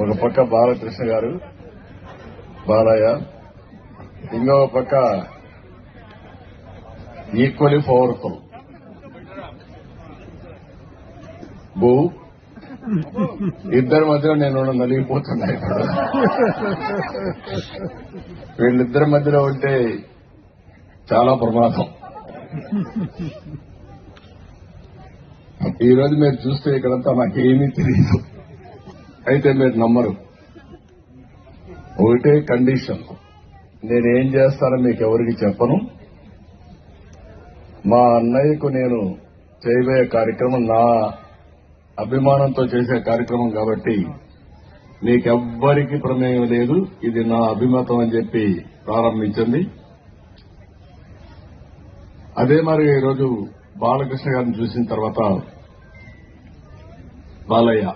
ఒక పక్క బాలకృష్ణ గారు బాలయ్య, ఇంకొక పక్క ఈక్వలీ పవర్ఫుల్ భూ. ఇద్దరి మధ్యలో నేను నలిగిపోతున్నా. ఇప్పుడు వీళ్ళిద్దరి మధ్యలో ఉంటే చాలా ప్రమాదం. ఈ రోజు మీరు చూస్తే ఇక్కడంతా నాకేమీ తెలియదు, అయితే మీరు నమ్మరు. ఒకటే కండిషన్, నేనేం చేస్తానో మీకు ఎవరికి చెప్పను. మా అన్నయ్యకు నేను చేయబోయే కార్యక్రమం నా అభిమానంతో చేసే కార్యక్రమం కాబట్టి మీకెవ్వరికి ప్రమేయం లేదు, ఇది నా అభిమతం అని చెప్పి ప్రారంభించింది. అదే మరి ఈరోజు బాలకృష్ణ గారిని చూసిన తర్వాత బాలయ్య